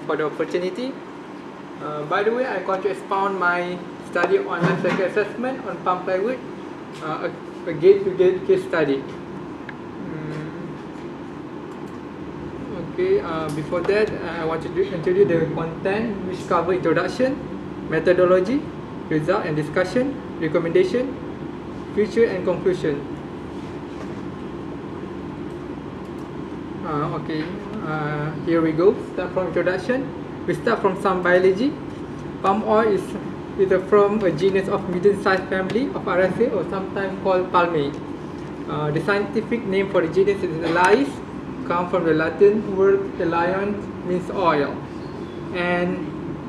for the opportunity. By the way, I'm going to expound my study on life cycle assessment on palm plywood, a gate-to-gate case study. Okay, before that, I want to introduce the content, which cover introduction, methodology, result and discussion, recommendation, future and conclusion. Okay, here we go. Start from introduction. We start from some biology. Palm oil is from a genus of medium-sized family of Araceae, or sometimes called Palmae. The scientific name for the genus is Elais, come from the Latin word elion, means oil. And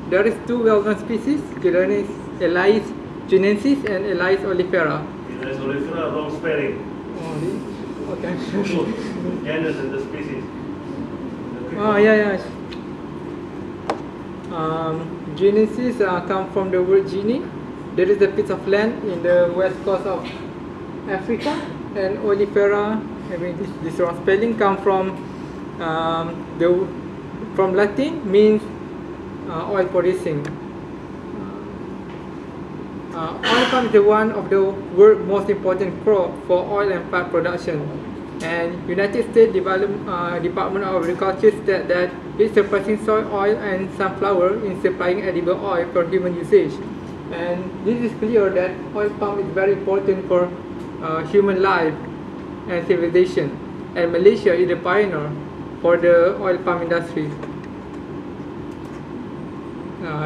there is two well-known species, Elais chinensis and Elais oleifera. Elais oleifera, wrong spelling. Okay. Genus and the species. Oh, yeah. Genesis come from the word genie. There is a piece of land in the west coast of Africa, and oleifera, this wrong spelling, come from Latin, means oil producing. Oil palm is one of the world's most important crop for oil and fat production. And United States Department of Agriculture said that it's surpassing soy oil and sunflower in supplying edible oil for human usage. And this is clear that oil palm is very important for human life and civilization. And Malaysia is the pioneer for the oil palm industry.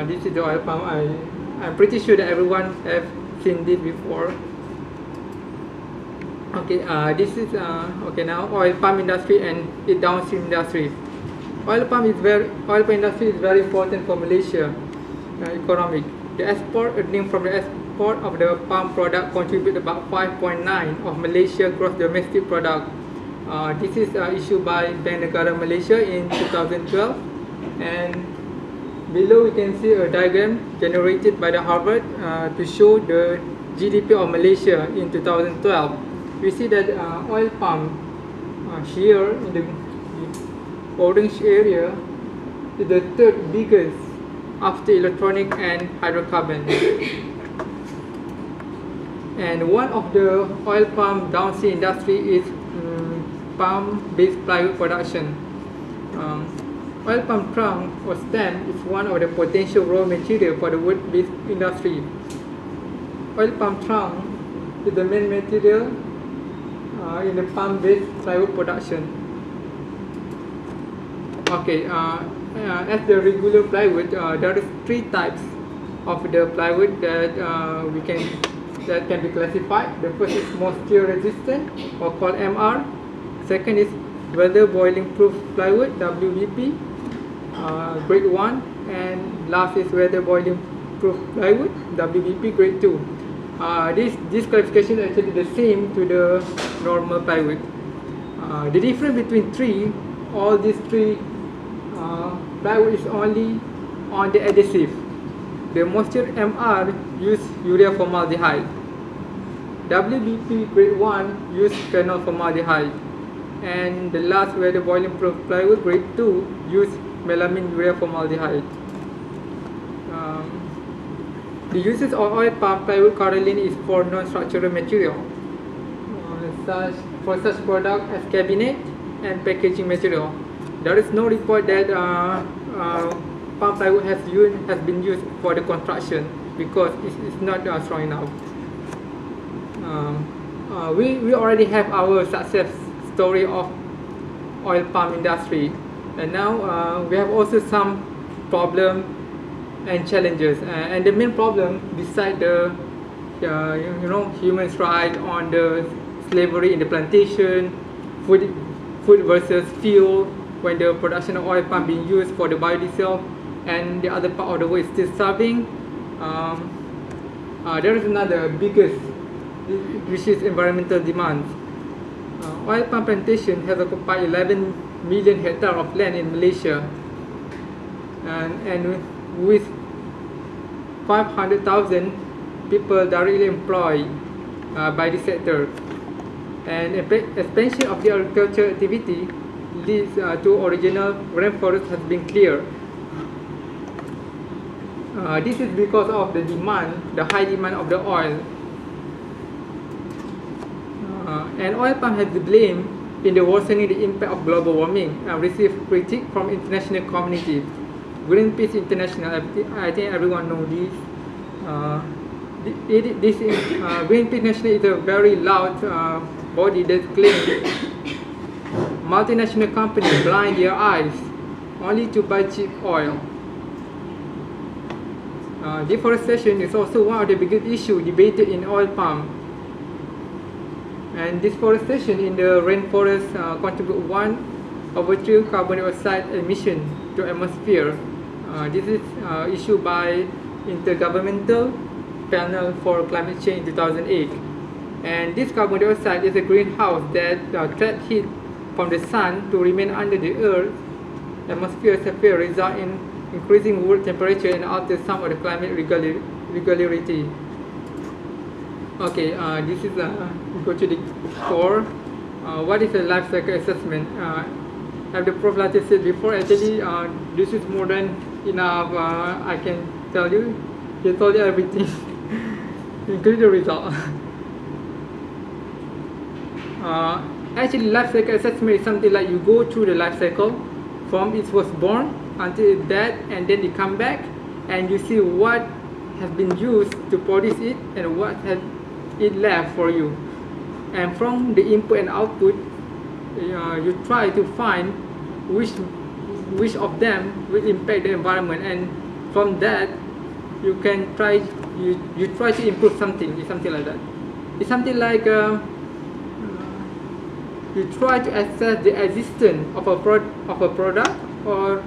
This is the oil palm. I'm pretty sure that everyone have seen this before. Okay, this is okay now oil palm industry and its downstream industry. Oil palm industry is very important for Malaysia economic. The export earning from the export of the palm product contribute about 5.9 of Malaysia gross domestic product. This is issued by Bank Negara Malaysia in 2012, and below we can see a diagram generated by the Harvard to show the GDP of Malaysia in 2012. We see that oil palm here in the orange area is the third biggest after electronic and hydrocarbon. And one of the oil palm downstream industry is palm-based plywood production. Oil palm trunk or stem is one of the potential raw material for the wood-based industry. Oil palm trunk is the main material in the palm-based plywood production. Okay, as the regular plywood, there is three types of the plywood that can be classified. The first is moisture resistant, or called MR. Second is weather boiling proof plywood, WBP, grade 1, and last is weather boiling proof plywood, WBP grade 2. This classification is actually the same to the normal plywood. The difference between all these three plywood is only on the adhesive. The moisture MR use urea formaldehyde. WBP grade 1 use phenol formaldehyde. And the last weather boiling proof plywood grade 2 use melamine urea formaldehyde. The uses of oil palm plywood currently is for non-structural material, for such product as cabinet and packaging material. There is no report that palm plywood has been used for the construction because it's not strong enough. We already have our success story of oil palm industry, and now we have also some problem and challenges, and the main problem beside the human rights on the slavery in the plantation, food versus fuel when the production of oil palm being used for the biodiesel, and the other part of the world is still starving. There is another biggest, which is environmental demands. Oil palm plantation has occupied 11 million hectares of land in Malaysia, and with 500,000 people directly employed by this sector. And expansion of the agricultural activity leads to original rainforest has been cleared. This is because of the demand, the high demand of the oil. And oil palm has the blame in the worsening the impact of global warming and received critique from international community. Greenpeace International, I think everyone knows this. Greenpeace International is a very loud body that claims multinational companies blind their eyes only to buy cheap oil. Deforestation is also one of the biggest issues debated in oil palm. And deforestation in the rainforest contribute 1/3 carbon dioxide emission to atmosphere. This is issued by Intergovernmental Panel for Climate Change in 2008. And this carbon dioxide is a greenhouse that traps heat from the sun to remain under the Earth's atmosphere surface, result in increasing world temperature and alter some of the climate regularity. Okay, this is go to the core. What is a life cycle assessment? As the Prof. Latif said before, actually this is more than enough. I can tell you, he told you everything, including the result. Actually, life cycle assessment is something like you go through the life cycle from it was born until it died, and then it come back, and you see what has been used to produce it and what has it left for you. And from the input and output, you try to find which of them will impact the environment, and from that you can try you try to improve something. It's something like that. It's something like you try to assess the existence of a product or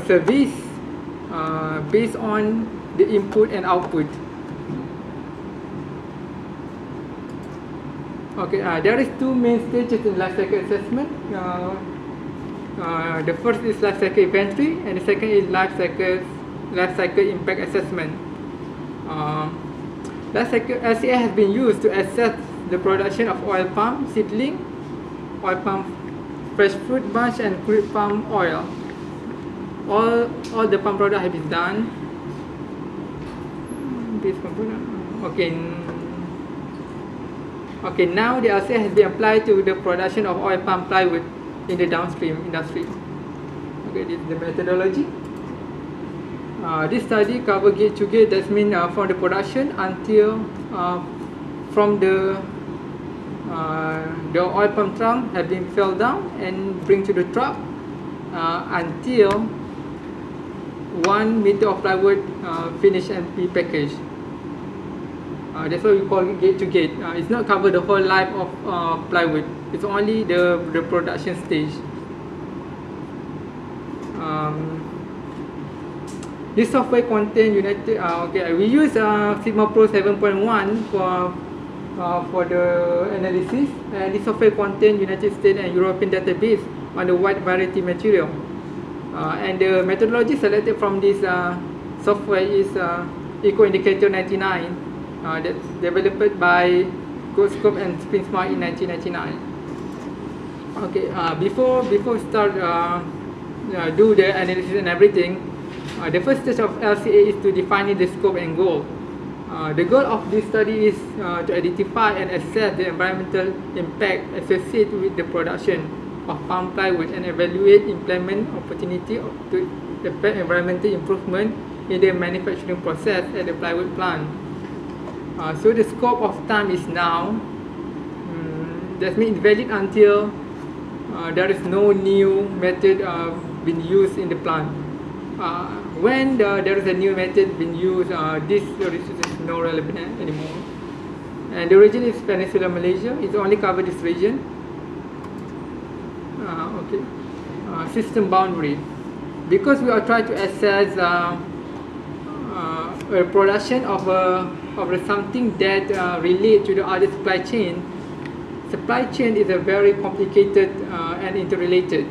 service based on the input and output. Okay, there is two main stages in life cycle assessment. The first is life cycle inventory, and the second is life cycle impact assessment. Life cycle LCA has been used to assess the production of oil palm seedling, oil palm fresh fruit bunch, and crude palm oil. All the palm product have been done. This component. Okay, now the LCA has been applied to the production of oil palm plywood in the downstream industry. Okay, this is the methodology. This study covers gate to gate. That means from the production until from the oil palm trunk has been fell down and bring to the truck until 1 meter of plywood finished and be packaged. That's why we call it gate to gate. It's not cover the whole life of plywood. It's only the production stage. This software contain United. We use Sigma Pro 7.1 for the analysis, and this software contain United States and European database on the wide variety material. And the methodology selected from this software is Eco Indicator 99. That's developed by GoScope and SpinSmart in 1999. Okay, before start do the analysis and everything, the first stage of LCA is to define the scope and goal. The goal of this study is to identify and assess the environmental impact associated with the production of palm plywood and evaluate implement opportunity to affect environmental improvement in the manufacturing process at the plywood plant. So the scope of time is now. That means valid until there is no new method being used in the plant. When there is a new method being used, this research is not relevant anymore. And the region is Peninsula Malaysia. It only covers this region. System boundary. Because we are trying to assess a production of something that relate to the other supply chain. Supply chain is a very complicated and interrelated.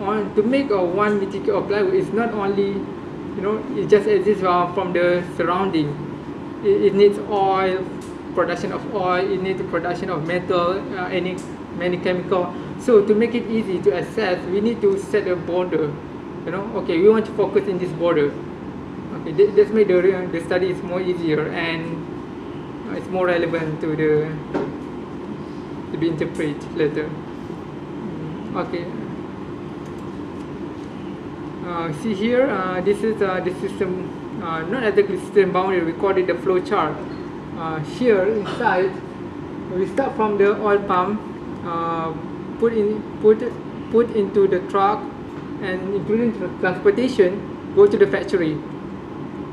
To make one meter of plywood is not only, it just exists from the surrounding. It needs oil, production of oil. It needs the production of metal, many chemical. So to make it easy to assess, we need to set a border Okay, we want to focus in this border. Okay, that's made the study is more easier and it's more relevant to be interpreted later. Okay. See here, this is the system, not exactly system boundary. We call it the flow chart. Here inside, we start from the oil pump, put into the truck, and including transportation, go to the factory.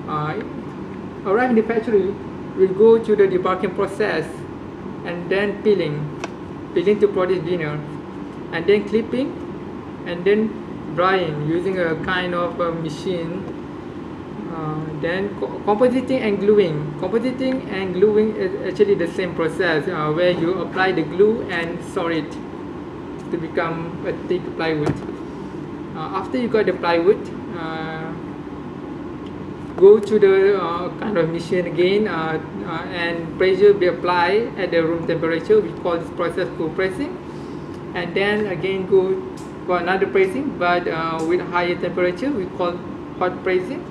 Arrive in the factory, we'll go to the debarking process, and then peeling to produce vinyl, and then clipping, and then drying using a kind of a machine. Then compositing and gluing. Compositing and gluing is actually the same process where you apply the glue and store it to become a thick plywood. After you got the plywood, go to the kind of machine again, and pressure be applied at the room temperature. We call this process cool pressing, and then again go for another pressing, but with higher temperature. We call hot pressing.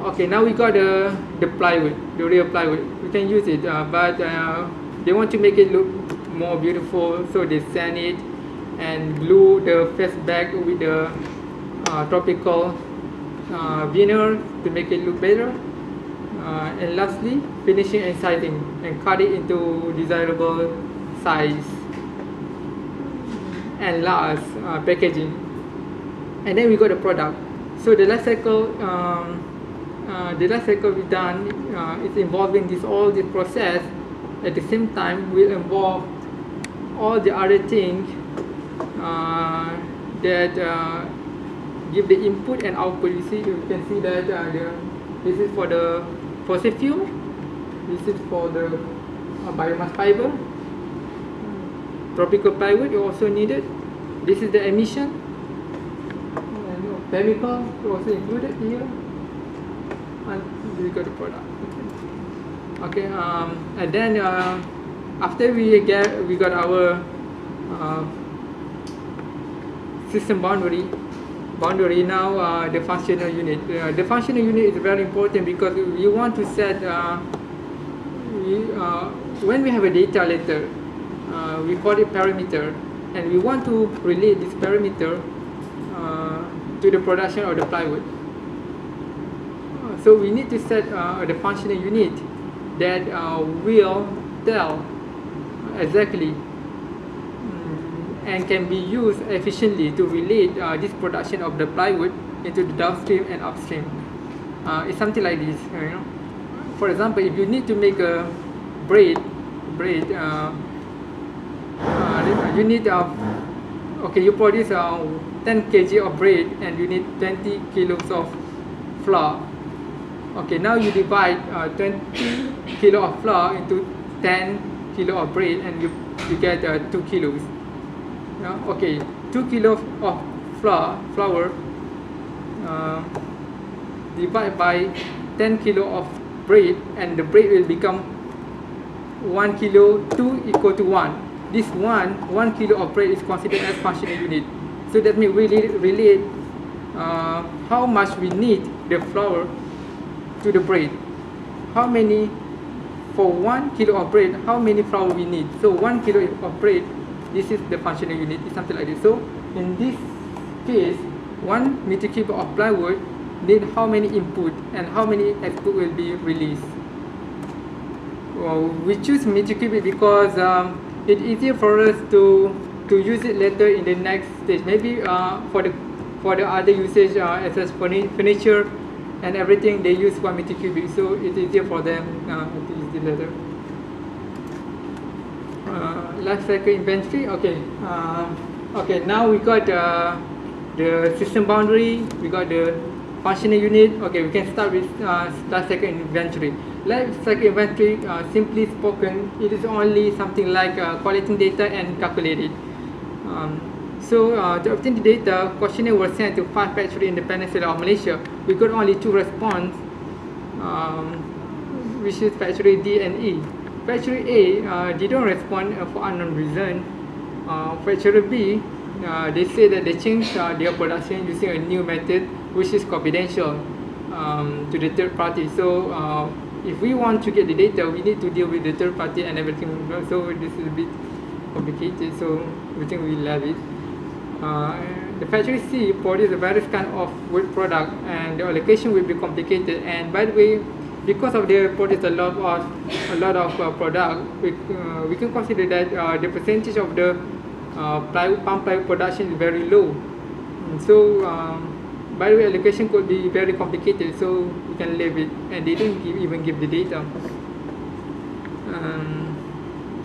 Okay, now we got the plywood, the real plywood. We can use it, but they want to make it look more beautiful, so they sand it and glue the face back with the tropical vinyl to make it look better. And lastly, finishing and sizing and cut it into desirable size. And last, packaging. And then we got the product. So the life cycle we done is involving all this process. At the same time, will involve all the other things that give the input and output. You can see that this is for the fossil fuel. This is for the biomass fiber. Tropical plywood you also needed. This is the emission. And chemical also included here. And we got the product. Okay. And then after we got our system boundary. Now the functional unit. The functional unit is very important because we want to set. When we have a data letter, we call it parameter, and we want to relate this parameter to the production of the plywood. So we need to set the functional unit that will tell exactly and can be used efficiently to relate this production of the plywood into the downstream and upstream. It's something like this, For example, if you need to make a braid, you need you produce 10 kg of braid and you need 20 kilos of flour. Okay, now you divide 20 kilo of flour into 10 kilo of braid and you get 2 kilos. Okay, 2 kilos of flour divided by 10 kilo of braid, and the braid will become 1 kilo, 2 equal to 1. This 1 kilo of braid is considered as functional unit. So that means we relate how much we need the flour to the braid. How many, for 1 kilo of braid, how many flour we need. So 1 kilo of braid, this is the functional unit, it's something like this. So in this case, 1 meter cube of plywood need how many input and how many output will be released. We choose meter cube because it's easier for us to use it later in the next stage. Maybe for the other usage as furniture and everything, they use 1 meter cubic, so it's easier for them to use it later. Life cycle inventory. Okay, now we got the system boundary, we got the functional unit. Okay, we can start with life cycle inventory. Life cycle inventory, simply spoken, it is only something like collecting data and calculate it. So to obtain the data, questionnaire was sent to 5 factories in the peninsula of Malaysia. We got only 2 responses, which is factory D and E. Factory A didn't respond for unknown reason. Factory B they say that they changed their production using a new method which is confidential to the third party. So if we want to get the data, we need to deal with the third party and everything. So this is a bit complicated. So we think we love it. The factory C produces various kind of wood product, and the allocation will be complicated. And by the way, because of they produce a lot of product, we can consider that the percentage of the palm plywood production is very low. So by the way, allocation could be very complicated, so we can leave it, and they didn't even give the data.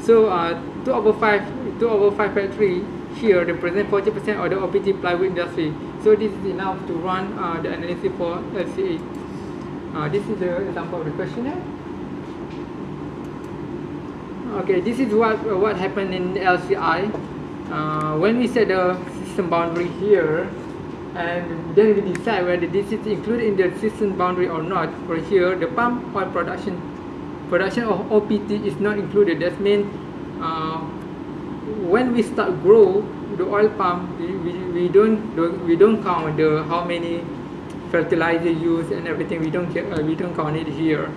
So 2 over 5 factory here represent 40% of the OPT plywood industry. So this is enough to run the analysis for LCA. This is the example of the questionnaire. Okay, this is what happened in LCI. When we set the system boundary here, and then we decide whether this is included in the system boundary or not. For here, the palm oil production of OPT is not included. That means when we start grow the oil palm, we don't count the how many fertilizer used and everything. We don't count it here.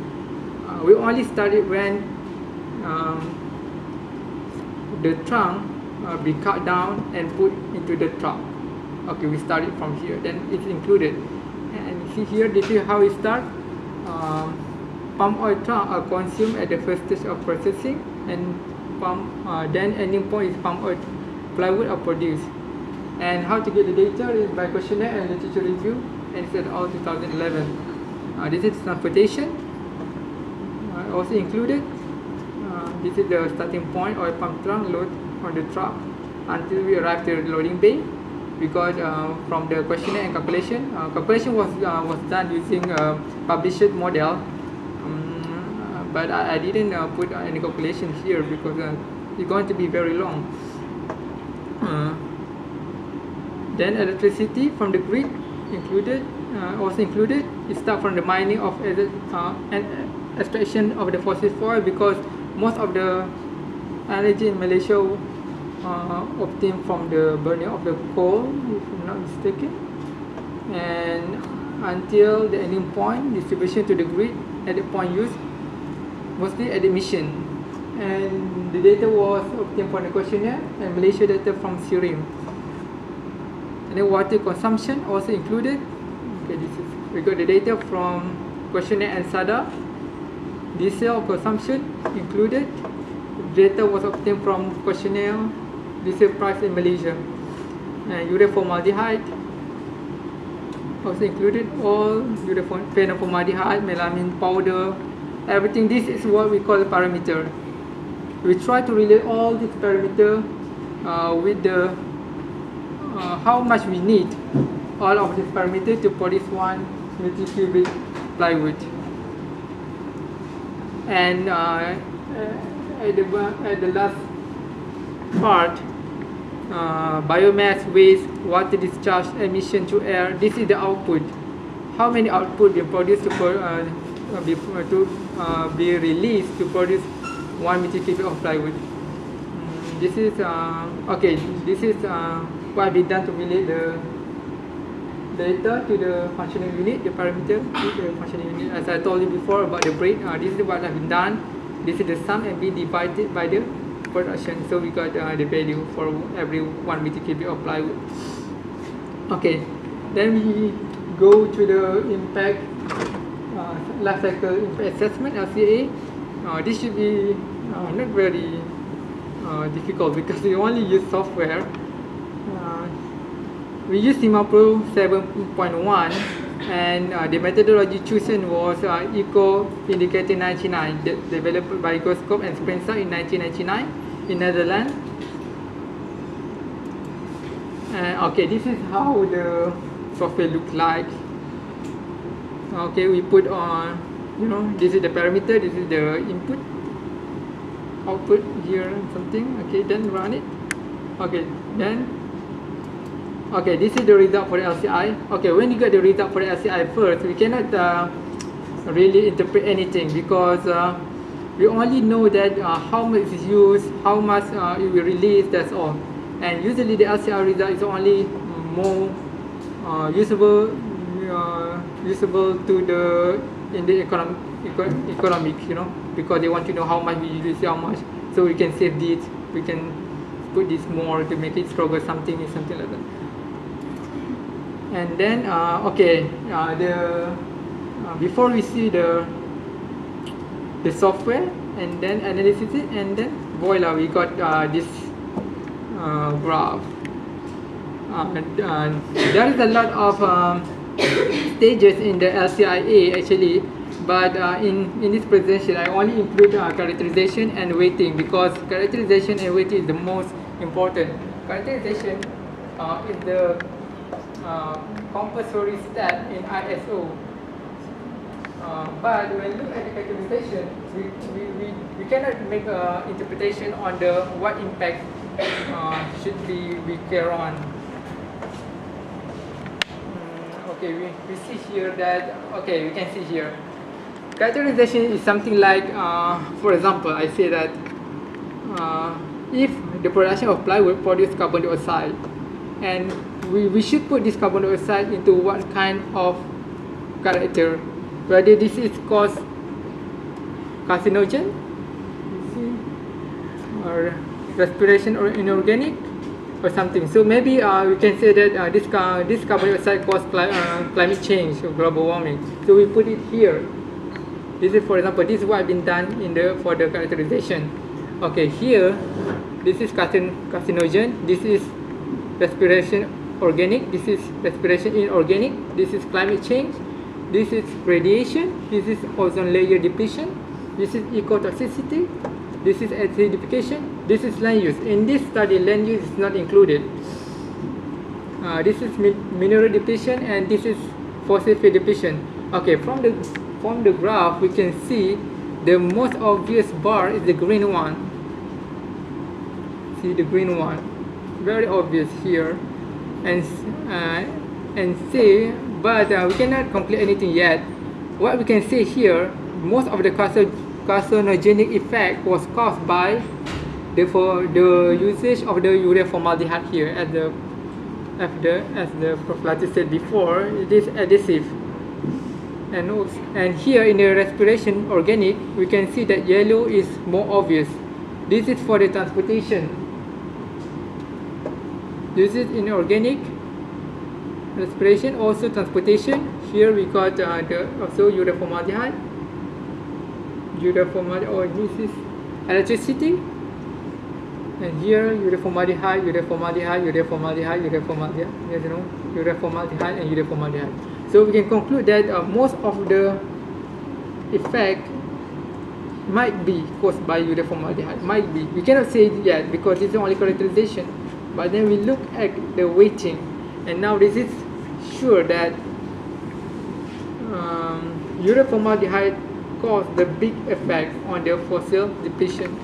We only start it when the trunk be cut down and put into the truck. Okay, we start it from here, then it's included. And see here, this is how we start. Palm oil trunk are consumed at the first stage of processing, and then ending point is palm oil plywood are produced. And how to get the data is by questionnaire and literature review, and it's at all 2011. This is transportation, also included. This is the starting point, oil palm trunk load on the truck until we arrive to the loading bay. Because from the questionnaire and calculation was done using a published model, but I didn't put any calculation here because it's going to be very long. Then electricity from the grid included, also included. It starts from the mining of and extraction of the fossil fuel, because most of the energy in Malaysia obtained from the burning of the coal, if I'm not mistaken, and until the ending point, distribution to the grid at the point used, mostly at the mission. And the data was obtained from the questionnaire and Malaysia data from Sirim. And then water consumption also included. Okay, we got the data from questionnaire and SADA. Diesel consumption included. Data was obtained from questionnaire. Diesel price in Malaysia. Urea formaldehyde also included. All urea phenolformaldehyde, melamine powder, everything. This is what we call the parameter. We try to relate all these parameters with the how much we need all of these parameters to produce 1 meter cubic plywood. And at the last part, biomass, waste, water discharge, emission to air. This is the output. How many output we produce to be released to produce 1 meter cubic of plywood. This is okay. This is what we done to relate the data to the functional unit, the parameter to the functional unit. As I told you before about the break, this is what has been done. This is the sum and be divided by the production. So we got the value for every 1 meter cubic of plywood. Okay, then we go to the impact life cycle impact assessment, LCA. This should be not very difficult because we only use software. We use Simapro 7.1, and the methodology chosen was Eco Indicator 99, developed by Goscope and Spencer in 1999 in Netherlands. Okay, this is how the software looks like. Okay, we put on, this is the parameter, this is the input, output here, something. Okay, then run it. Okay, then. Okay, this is the result for the LCI. Okay, when you get the result for the LCI first, we cannot really interpret anything because we only know that how much is used, how much it will release, that's all. and usually the LCR result is only more usable to the in the economics, you know, because they want to know how much we use, how much, so we can save this, we can put this more to make it stronger, something like that. And then before we see the software and then analysis it, and then voila, we got this graph. There is a lot of stages in the LCIA actually, but in this presentation I only include characterization and weighting, because characterization and weighting is the most important. Characterization is the compulsory step in ISO. But when you look at the characterization, we cannot make an interpretation on the what impact should we care on. Okay, we see here that, okay, we can see here. Characterization is something like, for example, I say that if the production of plywood produces carbon dioxide, and we should put this carbon dioxide into what kind of character, whether this is cause carcinogen, or respiration or inorganic, or something. So maybe we can say that this carbon dioxide cause climate change or global warming. So we put it here. This is, for example, this is what has been done for the characterization. Okay, here this is carcinogen, this is respiration organic, this is respiration inorganic, this is climate change, this is radiation, this is ozone layer depletion, this is ecotoxicity, this is acidification, this is land use. In this study, land use is not included. This is mineral depletion, and this is fossil fuel depletion. Okay, from the graph we can see the most obvious bar is the green one. See the green one, very obvious here, and see, but we cannot conclude anything yet. What we can see here, most of the carcinogenic effect was caused by the usage of the urea formaldehyde here. As the Prof. said before, it is adhesive. And here in the respiration organic, we can see that yellow is more obvious. This is for the transportation. This is in organic respiration, also transportation. Here we got also urea formaldehyde. Oh, this is electricity. And here urea formaldehyde, urea formaldehyde, urea formaldehyde, urea formaldehyde. Yes, you know, urea formaldehyde and urea formaldehyde. So we can conclude that most of the effect might be caused by urea formaldehyde. Might be. We cannot say it yet because this is only characterization. But then we look at the weighting, and now this is sure that urea formaldehyde caused the big effect on the fossil depletion.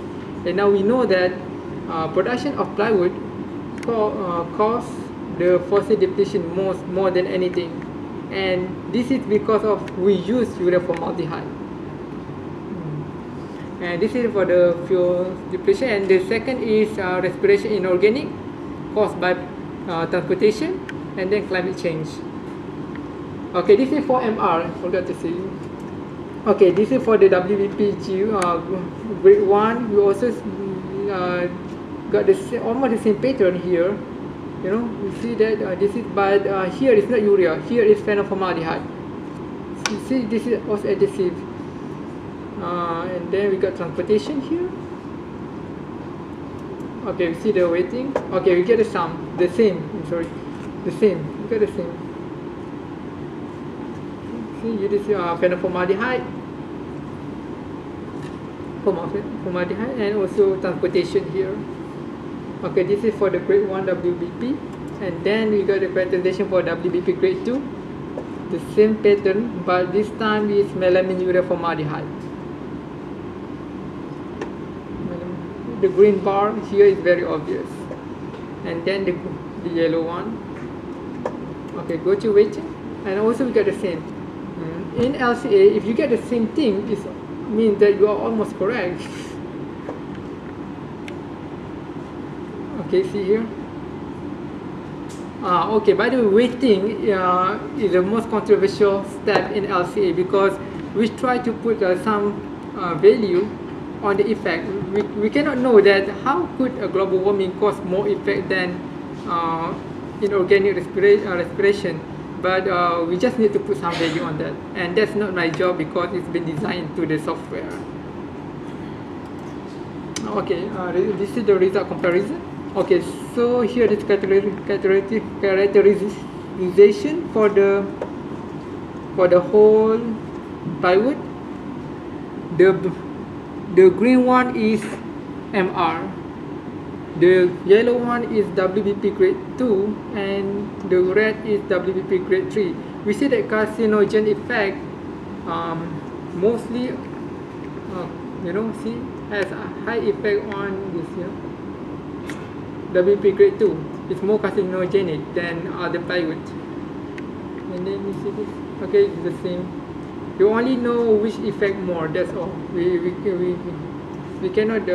And now we know that production of plywood cause the fossil depletion more than anything, and this is because of we use urea formaldehyde. And this is for the fuel depletion. And the second is respiration inorganic, caused by transportation, and then climate change. Okay, this is for MR. Forgot to say. Okay, this is for the WBPG grade 1. We also got almost the same pattern here. You know, we see that this is, but here it's not urea. Here is phenylformaldehyde. See, this is also adhesive. And then we got transportation here. Okay, we see the weighting. Okay, we get the sum, the same. Sorry, the same. We got the same. See, this is phenylformaldehyde, formaldehyde, and also transportation here. Okay, this is for the grade 1 WBP, and then we got the characterization for WBP grade 2. The same pattern, but this time is melamine urea formaldehyde. The green bar here is very obvious, and then the yellow one. Okay, go to weighting, and also we get the same. In LCA, if you get the same thing, it means that you are almost correct. Okay, see here, Okay, by the way, weighting is the most controversial step in LCA because we try to put some value on the effect. We cannot know that how could a global warming cause more effect than inorganic respiration, but we just need to put some value on that, and that's not my job because it's been designed to the software. Okay, this is the result comparison. Okay, so here is characterization for the whole plywood. The green one is MR, the yellow one is WBP grade 2, and the red is WBP grade 3. We see that carcinogen effect mostly see has a high effect on this, WP grade 2 is more carcinogenic than other plywood. And then you see this, okay, it's the same. You only know which effect more, that's all. We cannot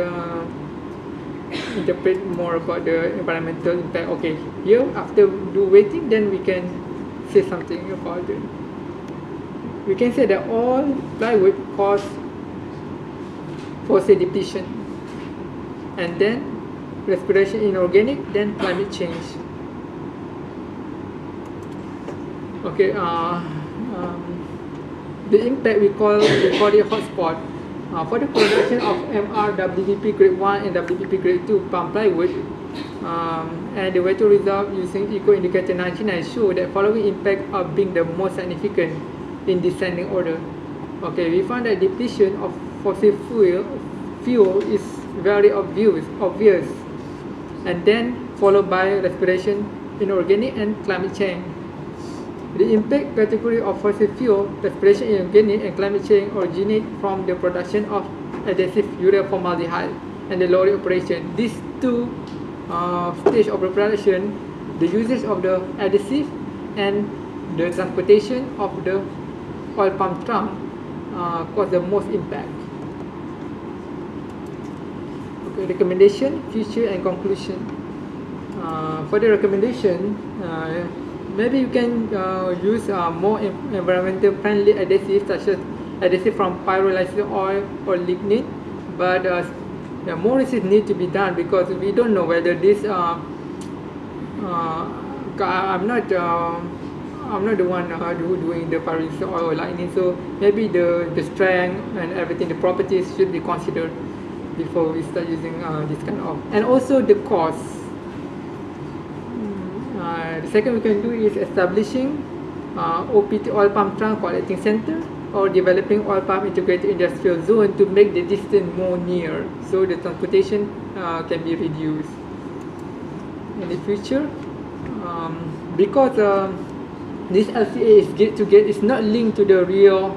interpret more about the environmental impact. Okay, here after do weighting, then we can say something about it. We can say that all plywood cause fossil depletion, and then respiration inorganic, then climate change. Okay, the impact we call it hotspot. For the production of MR, WBP grade 1 and WBP grade 2 palm plywood, and the weather result using Eco Indicator 99 show that following impact are being the most significant in descending order. Okay, we found that depletion of fossil fuel is very obvious, and then followed by respiration inorganic and climate change. The impact category of fossil fuel, respiration inorganic, and climate change originate from the production of adhesive urea formaldehyde and the lorry operation. These two stages of production, the usage of the adhesive and the transportation of the oil palm trunk cause the most impact. Okay, recommendation, future and conclusion. For the recommendation, maybe you can use more environmental friendly adhesives such as adhesive from pyrolysis oil or lignin, but more research need to be done because we don't know whether this I'm not the one doing the pyrolysis oil or lignin, so maybe the strength and everything, the properties should be considered before we start using this kind of, and also the cost. The second we can do is establishing OPT oil palm trunk collecting center or developing oil palm integrated industrial zone to make the distance more near, so the transportation can be reduced. In the future, because this LCA is gate to gate, is not linked to the real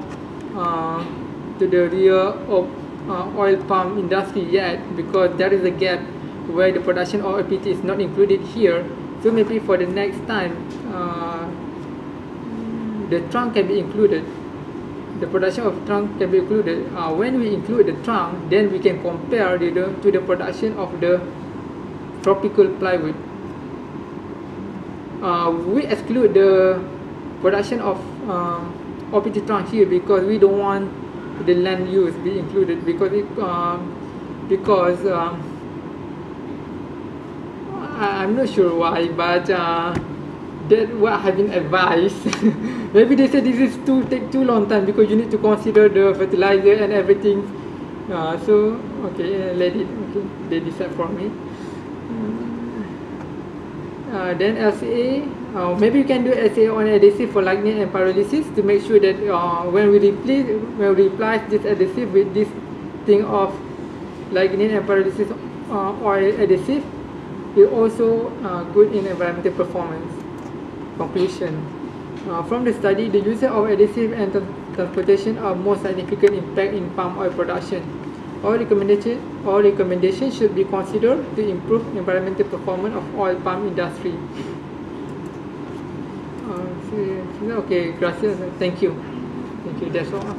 oil palm industry yet, because there is a gap where the production of OPT is not included here. So maybe for the next time, the trunk can be included. The production of trunk can be included. When we include the trunk, then we can compare to the production of the tropical plywood. We exclude the production of OPT trunk here because we don't want the land use be included, because I'm not sure why, but that's what I have been advised. Maybe they said this is take too long time because you need to consider the fertilizer and everything. So okay, let it. Okay, they decide for me. Then LCA, maybe you can do LCA on adhesive for lignin and pyrolysis to make sure that when we replace this adhesive with this thing of lignin and pyrolysis oil adhesive, it also good in environmental performance. Conclusion. From the study, the use of adhesive and transportation are more significant impact in palm oil production. All recommendations should be considered to improve environmental performance of oil palm industry. Okay, gracias. Thank you. That's all.